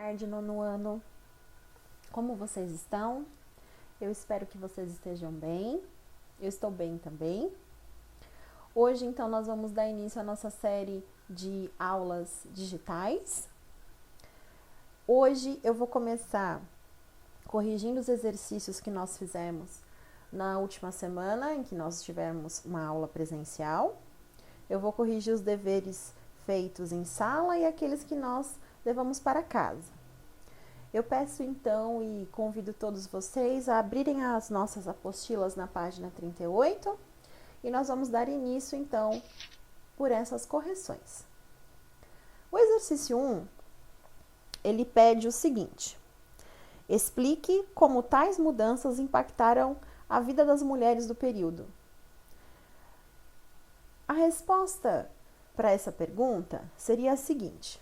tarde, nono ano. Como vocês estão? Eu espero que vocês estejam bem. Eu estou bem também. Hoje, então, nós vamos dar início à nossa série de aulas digitais. Hoje eu vou começar corrigindo os exercícios que nós fizemos na última semana, em que nós tivemos uma aula presencial. Eu vou corrigir os deveres feitos em sala e aqueles que nós levamos para casa. Eu peço então e convido todos vocês a abrirem as nossas apostilas na página 38 e nós vamos dar início então por essas correções. O exercício 1, ele pede o seguinte: explique como tais mudanças impactaram a vida das mulheres do período. A resposta para essa pergunta seria a seguinte: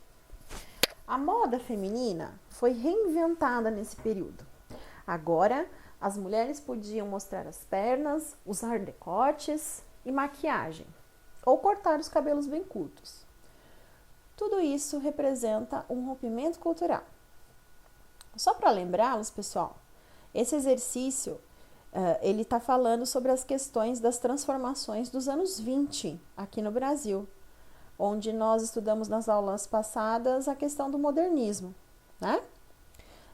a moda feminina foi reinventada nesse período. Agora, as mulheres podiam mostrar as pernas, usar decotes e maquiagem, ou cortar os cabelos bem curtos. Tudo isso representa um rompimento cultural. Só para lembrá-los, pessoal, esse exercício ele está falando sobre as questões das transformações dos anos 20 aqui no Brasil, onde nós estudamos nas aulas passadas a questão do modernismo, né?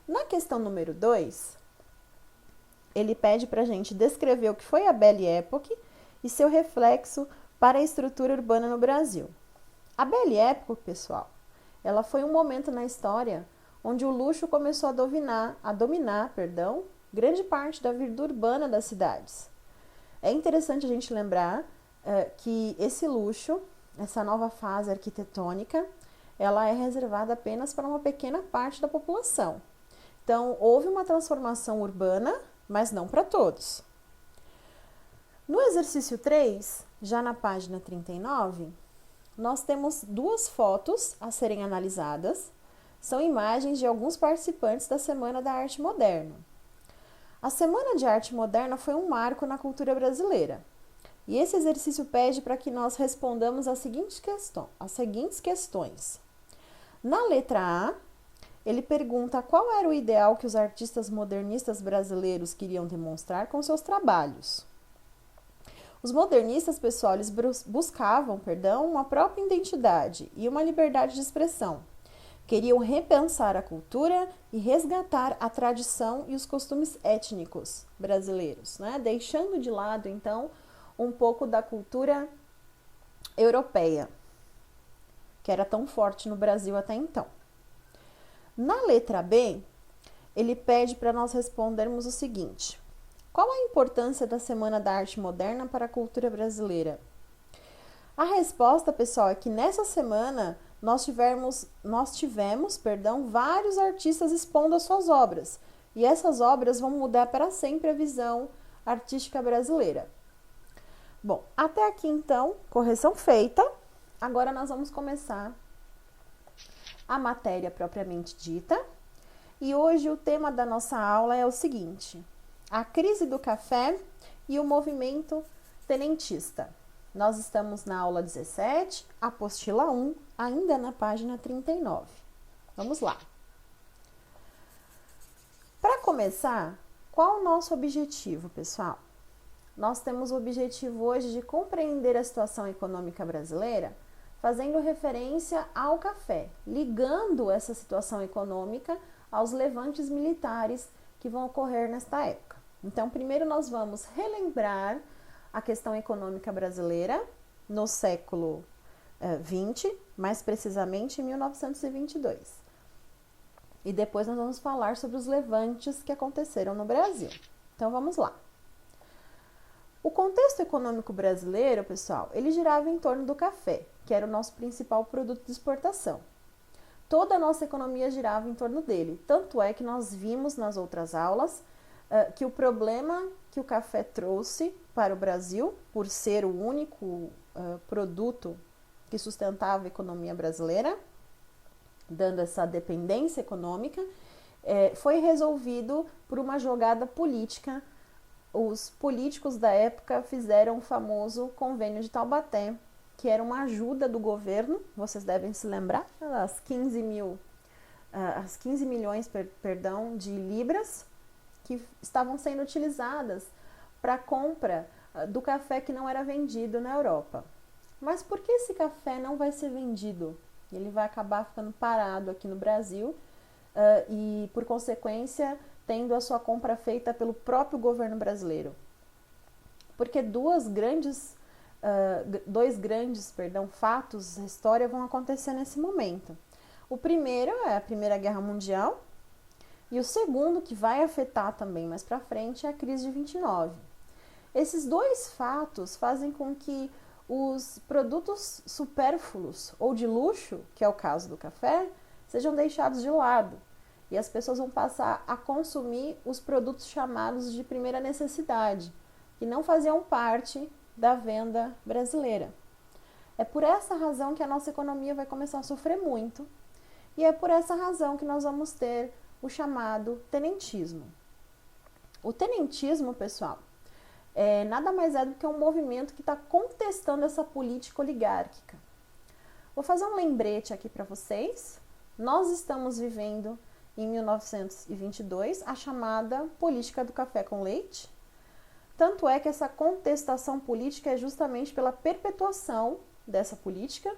Na questão número 2, ele pede para a gente descrever o que foi a Belle Époque e seu reflexo para a estrutura urbana no Brasil. A Belle Époque, pessoal, ela foi um momento na história onde o luxo começou a dominar, grande parte da vida urbana das cidades. É interessante a gente lembrar que esse luxo, essa nova fase arquitetônica, ela é reservada apenas para uma pequena parte da população. Então, houve uma transformação urbana, mas não para todos. No exercício 3, já na página 39, nós temos duas fotos a serem analisadas. São imagens de alguns participantes da Semana da Arte Moderna. A Semana de Arte Moderna foi um marco na cultura brasileira. E esse exercício pede para que nós respondamos as seguintes questões. Na letra A, ele pergunta qual era o ideal que os artistas modernistas brasileiros queriam demonstrar com seus trabalhos. Os modernistas, pessoal, eles buscavam, uma própria identidade e uma liberdade de expressão. Queriam repensar a cultura e resgatar a tradição e os costumes étnicos brasileiros, né? Deixando de lado, então, um pouco da cultura europeia, que era tão forte no Brasil até então. Na letra B, ele pede para nós respondermos o seguinte: qual a importância da Semana da Arte Moderna para a cultura brasileira? A resposta, pessoal, é que nessa semana nós tivemos, vários artistas expondo as suas obras. E essas obras vão mudar para sempre a visão artística brasileira. Bom, até aqui então, correção feita. Agora nós vamos começar a matéria propriamente dita. E hoje o tema da nossa aula é o seguinte: a crise do café e o movimento tenentista. Nós estamos na aula 17, apostila 1, ainda na página 39. Vamos lá. Para começar, qual o nosso objetivo, pessoal? Nós temos o objetivo hoje de compreender a situação econômica brasileira, fazendo referência ao café, ligando essa situação econômica aos levantes militares que vão ocorrer nesta época. Então, primeiro nós vamos relembrar a questão econômica brasileira no século XX, mais precisamente em 1922. E depois nós vamos falar sobre os levantes que aconteceram no Brasil. Então, vamos lá. O contexto econômico brasileiro, pessoal, ele girava em torno do café, que era o nosso principal produto de exportação. Toda a nossa economia girava em torno dele. Tanto é que nós vimos nas outras aulas que o problema que o café trouxe para o Brasil, por ser o único produto que sustentava a economia brasileira, dando essa dependência econômica, foi resolvido por uma jogada política. Os políticos da época fizeram o famoso Convênio de Taubaté, que era uma ajuda do governo, vocês devem se lembrar, as 15 mil as 15 milhões, de libras que estavam sendo utilizadas para a compra do café que não era vendido na Europa. Mas por que esse café não vai ser vendido? Ele vai acabar ficando parado aqui no Brasil e, por consequência, tendo a sua compra feita pelo próprio governo brasileiro. Porque dois grandes fatos da história vão acontecer nesse momento. O primeiro é a Primeira Guerra Mundial e o segundo, que vai afetar também mais para frente, é a crise de 29. Esses dois fatos fazem com que os produtos supérfluos ou de luxo, que é o caso do café, sejam deixados de lado e as pessoas vão passar a consumir os produtos chamados de primeira necessidade, que não faziam parte da venda brasileira. É por essa razão que a nossa economia vai começar a sofrer muito e é por essa razão que nós vamos ter o chamado tenentismo. O tenentismo, pessoal, nada mais é do que um movimento que está contestando essa política oligárquica. Vou fazer um lembrete aqui para vocês. Nós estamos vivendo em 1922 a chamada política do café com leite. Tanto é que essa contestação política é justamente pela perpetuação dessa política,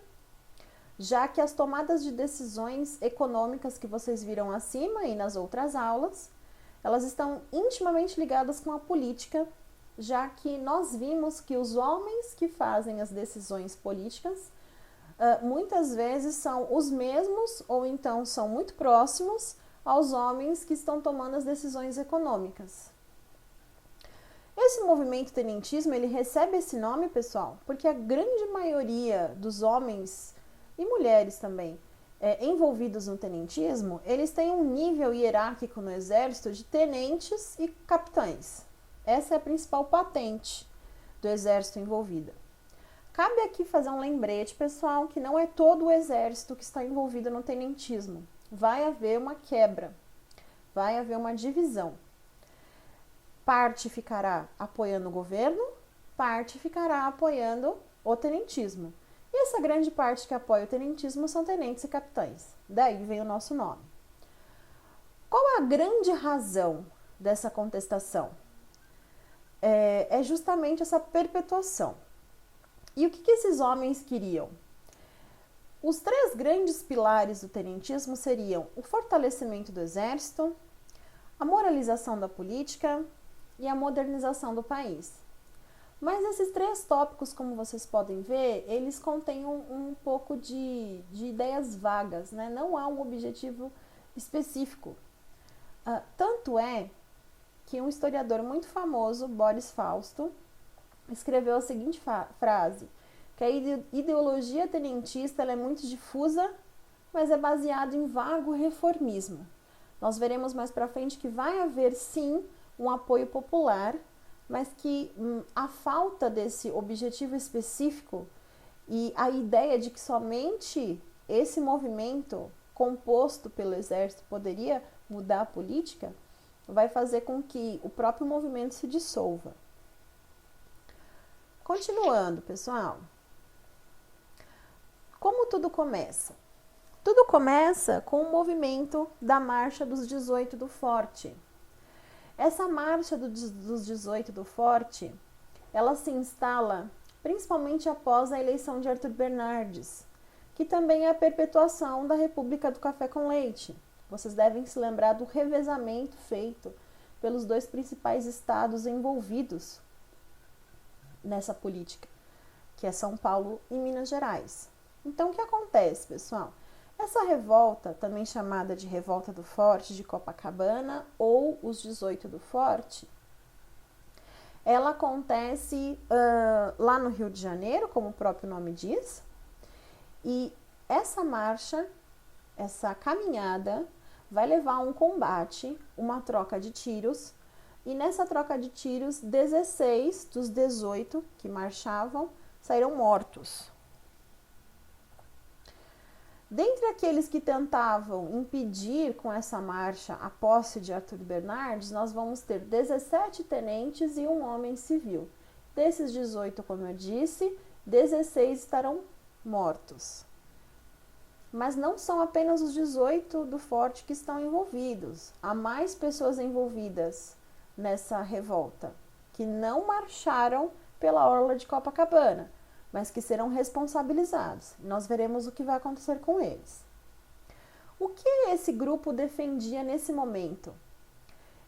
já que as tomadas de decisões econômicas que vocês viram acima e nas outras aulas, elas estão intimamente ligadas com a política, já que nós vimos que os homens que fazem as decisões políticas muitas vezes são os mesmos ou então são muito próximos aos homens que estão tomando as decisões econômicas. Esse movimento tenentismo, ele recebe esse nome, pessoal, porque a grande maioria dos homens e mulheres também envolvidos no tenentismo, eles têm um nível hierárquico no exército de tenentes e capitães. Essa é a principal patente do exército envolvida. Cabe aqui fazer um lembrete, pessoal, que não é todo o exército que está envolvido no tenentismo. Vai haver uma quebra, vai haver uma divisão. Parte ficará apoiando o governo, parte ficará apoiando o tenentismo. E essa grande parte que apoia o tenentismo são tenentes e capitães. Daí vem o nosso nome. Qual é a grande razão dessa contestação? É justamente essa perpetuação. E o que esses homens queriam? Os três grandes pilares do tenentismo seriam o fortalecimento do exército, a moralização da política e a modernização do país. Mas esses três tópicos, como vocês podem ver, eles contêm um pouco de ideias vagas, né? Não há um objetivo específico. Tanto é que um historiador muito famoso, Boris Fausto, escreveu a seguinte frase, que a ideologia tenentista ela é muito difusa, mas é baseada em vago reformismo. Nós veremos mais para frente que vai haver sim um apoio popular, mas que a falta desse objetivo específico e a ideia de que somente esse movimento composto pelo exército poderia mudar a política, vai fazer com que o próprio movimento se dissolva. Continuando, pessoal. Como tudo começa? Tudo começa com o movimento da Marcha dos 18 do Forte. Essa Marcha dos 18 do Forte, ela se instala principalmente após a eleição de Arthur Bernardes, que também é a perpetuação da República do Café com Leite. Vocês devem se lembrar do revezamento feito pelos dois principais estados envolvidos nessa política, que é São Paulo e Minas Gerais. Então, o que acontece, pessoal? Essa revolta, também chamada de Revolta do Forte de Copacabana ou os 18 do Forte, ela acontece lá no Rio de Janeiro, como o próprio nome diz, e essa marcha, essa caminhada, vai levar a um combate, uma troca de tiros, e nessa troca de tiros, 16 dos 18 que marchavam saíram mortos. Dentre aqueles que tentavam impedir com essa marcha a posse de Arthur Bernardes, nós vamos ter 17 tenentes e um homem civil. Desses 18, como eu disse, 16 estarão mortos. Mas não são apenas os 18 do Forte que estão envolvidos. Há mais pessoas envolvidas nessa revolta, que não marcharam pela orla de Copacabana, mas que serão responsabilizados. Nós veremos o que vai acontecer com eles. O que esse grupo defendia nesse momento?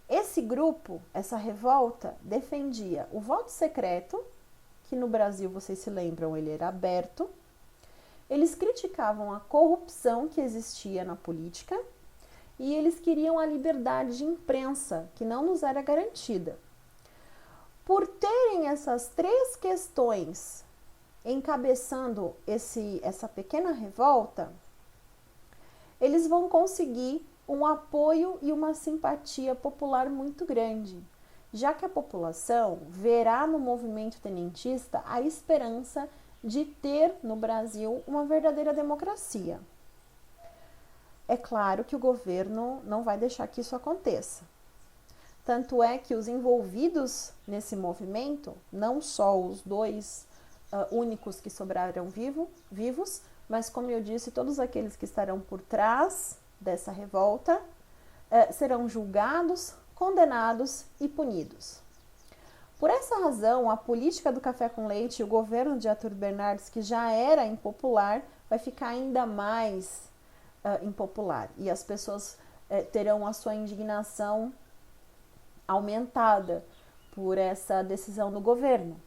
Esse grupo, essa revolta, defendia o voto secreto, que no Brasil, vocês se lembram, ele era aberto. Eles criticavam a corrupção que existia na política e eles queriam a liberdade de imprensa, que não nos era garantida. Por terem essas três questões encabeçando essa pequena revolta, eles vão conseguir um apoio e uma simpatia popular muito grande, já que a população verá no movimento tenentista a esperança de ter no Brasil uma verdadeira democracia. É claro que o governo não vai deixar que isso aconteça. Tanto é que os envolvidos nesse movimento, não só os dois únicos que sobraram vivos, mas como eu disse, todos aqueles que estarão por trás dessa revolta serão julgados, condenados e punidos. Por essa razão, a política do café com leite e o governo de Arthur Bernardes, que já era impopular, vai ficar ainda mais impopular. E as pessoas terão a sua indignação aumentada por essa decisão do governo.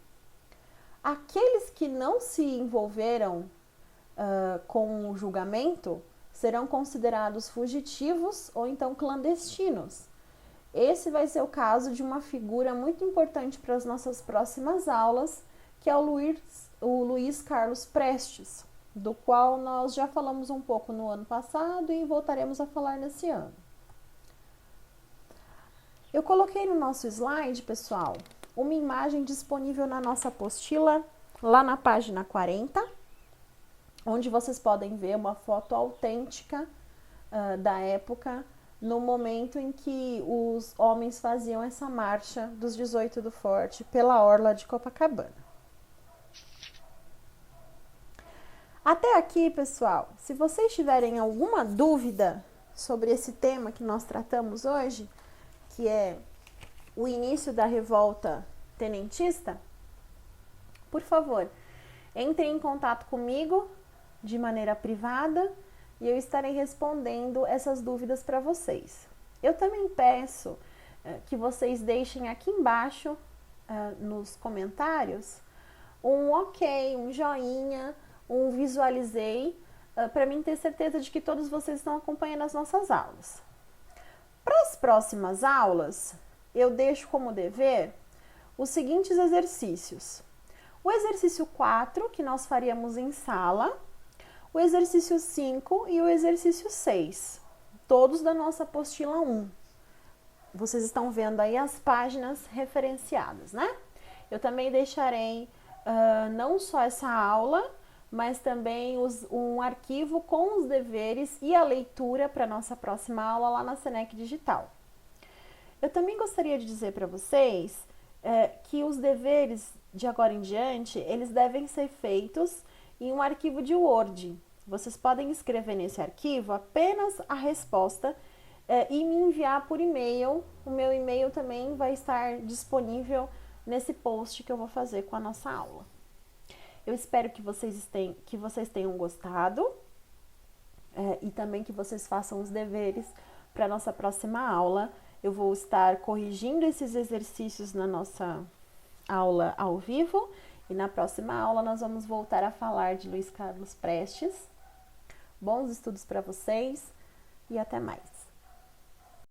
Aqueles que não se envolveram com o julgamento serão considerados fugitivos ou então clandestinos. Esse vai ser o caso de uma figura muito importante para as nossas próximas aulas, que é o Luiz Carlos Prestes, do qual nós já falamos um pouco no ano passado e voltaremos a falar nesse ano. Eu coloquei no nosso slide, pessoal, uma imagem disponível na nossa apostila, lá na página 40, onde vocês podem ver uma foto autêntica da época, no momento em que os homens faziam essa marcha dos 18 do Forte pela orla de Copacabana. Até aqui, pessoal, se vocês tiverem alguma dúvida sobre esse tema que nós tratamos hoje, que é o início da revolta tenentista, por favor, entrem em contato comigo de maneira privada e eu estarei respondendo essas dúvidas para vocês. Eu também peço que vocês deixem aqui embaixo, nos comentários, um ok, um joinha, um visualizei, para mim ter certeza de que todos vocês estão acompanhando as nossas aulas. Para as próximas aulas, eu deixo como dever os seguintes exercícios. O exercício 4, que nós faríamos em sala, o exercício 5 e o exercício 6, todos da nossa apostila 1. Vocês estão vendo aí as páginas referenciadas, né? Eu também deixarei não só essa aula, mas também um arquivo com os deveres e a leitura para a nossa próxima aula lá na Senec Digital. Eu também gostaria de dizer para vocês que os deveres de agora em diante, eles devem ser feitos em um arquivo de Word. Vocês podem escrever nesse arquivo apenas a resposta e me enviar por e-mail. O meu e-mail também vai estar disponível nesse post que eu vou fazer com a nossa aula. Eu espero que vocês tenham gostado e também que vocês façam os deveres para a nossa próxima aula. Eu vou estar corrigindo esses exercícios na nossa aula ao vivo e na próxima aula nós vamos voltar a falar de Luiz Carlos Prestes. Bons estudos para vocês e até mais!